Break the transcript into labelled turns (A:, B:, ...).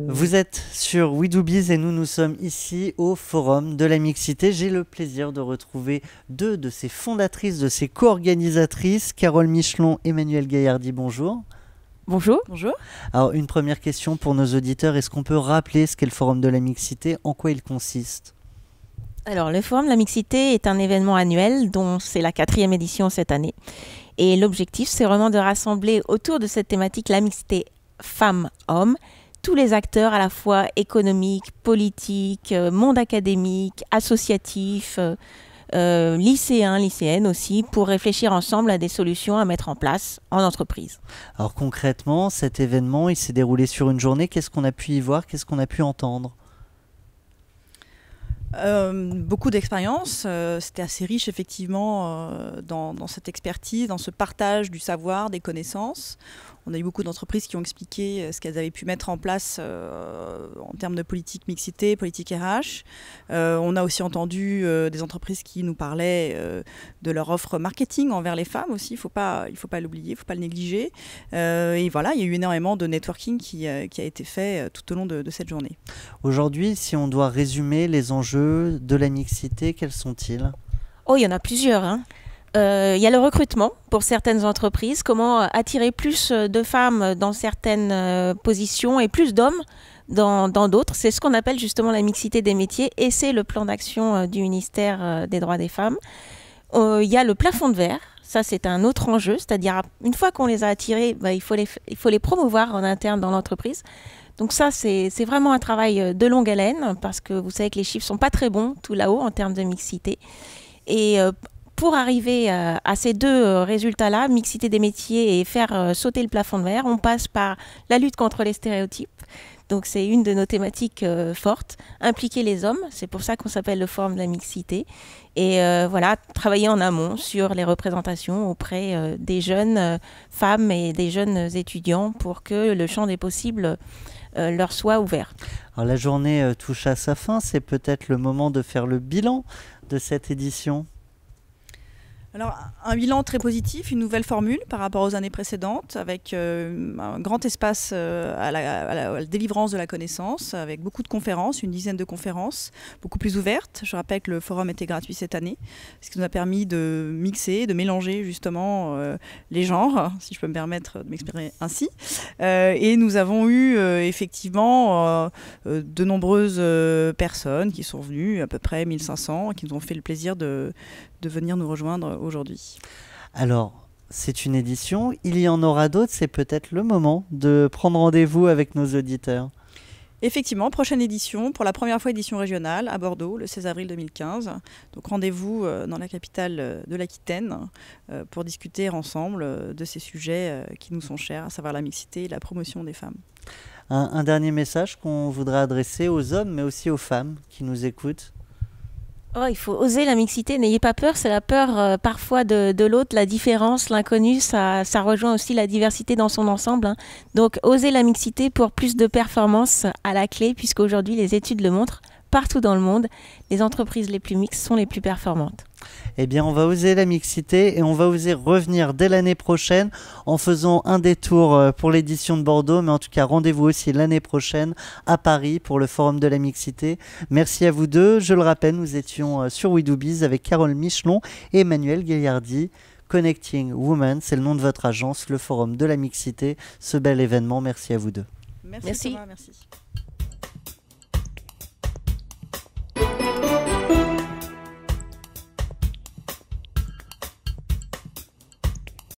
A: Vous êtes sur We Do Biz et nous sommes ici au Forum de la Mixité. J'ai le plaisir de retrouver deux de ses fondatrices, de ses co-organisatrices, Carole Michelon et Emmanuelle Gaillardy. Bonjour.
B: Bonjour. Bonjour.
A: Alors, une première question pour nos auditeurs. Est-ce qu'on peut rappeler ce qu'est le Forum de la Mixité, en quoi il consiste ?
B: Alors, le Forum de la Mixité est un événement annuel dont c'est la 4e édition cette année. Et l'objectif, c'est vraiment de rassembler autour de cette thématique la mixité femmes-hommes, tous les acteurs à la fois économiques, politiques, monde académique, associatif, lycéens, lycéennes aussi, pour réfléchir ensemble à des solutions à mettre en place en entreprise.
A: Alors concrètement, cet événement, il s'est déroulé sur une journée. Qu'est-ce qu'on a pu y voir? Qu'est-ce qu'on a pu entendre?
C: Beaucoup d'expériences. C'était assez riche effectivement dans cette expertise, dans ce partage du savoir, des connaissances. On a eu beaucoup d'entreprises qui ont expliqué ce qu'elles avaient pu mettre en place en termes de politique mixité, politique RH. On a aussi entendu des entreprises qui nous parlaient de leur offre marketing envers les femmes aussi. Il faut pas l'oublier, il ne faut pas le négliger. Et voilà, il y a eu énormément de networking qui a été fait tout au long de cette journée.
A: Aujourd'hui, si on doit résumer les enjeux de la mixité, quels sont-ils?
B: Oh, il y en a plusieurs, hein. Il y a le recrutement pour certaines entreprises, comment attirer plus de femmes dans certaines positions et plus d'hommes dans d'autres. C'est ce qu'on appelle justement la mixité des métiers et c'est le plan d'action du ministère des droits des femmes. Il y a le plafond de verre, ça c'est un autre enjeu, c'est-à-dire une fois qu'on les a attirés, il faut les promouvoir en interne dans l'entreprise. Donc ça, c'est vraiment un travail de longue haleine parce que vous savez que les chiffres ne sont pas très bons tout là-haut en termes de mixité. Et pour arriver à ces deux résultats-là, mixité des métiers et faire sauter le plafond de verre, on passe par la lutte contre les stéréotypes. Donc c'est une de nos thématiques fortes, impliquer les hommes, c'est pour ça qu'on s'appelle le Forum de la mixité. Et voilà, travailler en amont sur les représentations auprès des jeunes femmes et des jeunes étudiants pour que le champ des possibles leur soit ouvert.
A: Alors la journée touche à sa fin, c'est peut-être le moment de faire le bilan de cette édition.
C: Alors, un bilan très positif, une nouvelle formule par rapport aux années précédentes, avec un grand espace à la délivrance de la connaissance, avec beaucoup de conférences, une dizaine de conférences, beaucoup plus ouvertes. Je rappelle que le forum était gratuit cette année, ce qui nous a permis de mixer, de mélanger justement les genres, si je peux me permettre de m'exprimer ainsi. Et nous avons eu effectivement de nombreuses personnes qui sont venues, à peu près 1500, qui nous ont fait le plaisir de venir nous rejoindre aujourd'hui.
A: Alors, c'est une édition, il y en aura d'autres, c'est peut-être le moment de prendre rendez-vous avec nos auditeurs.
C: Effectivement, prochaine édition, pour la première fois édition régionale à Bordeaux, le 16 avril 2015. Donc rendez-vous dans la capitale de l'Aquitaine pour discuter ensemble de ces sujets qui nous sont chers, à savoir la mixité et la promotion des femmes.
A: Un dernier message qu'on voudrait adresser aux hommes, mais aussi aux femmes qui nous écoutent.
B: Oh, il faut oser la mixité, n'ayez pas peur, c'est la peur parfois de l'autre, la différence, l'inconnu, ça rejoint aussi la diversité dans son ensemble. Hein. Donc oser la mixité pour plus de performance à la clé, puisqu'aujourd'hui les études le montrent, partout dans le monde, les entreprises les plus mixtes sont les plus performantes.
A: Eh bien, on va oser la mixité et on va oser revenir dès l'année prochaine en faisant un détour pour l'édition de Bordeaux. Mais en tout cas, rendez-vous aussi l'année prochaine à Paris pour le Forum de la mixité. Merci à vous deux. Je le rappelle, nous étions sur We Do Biz avec Carole Michelon et Emmanuelle Gaillardy. Connecting Women, c'est le nom de votre agence, le Forum de la mixité. Ce bel événement, merci à vous deux.
C: Merci. Thomas, merci.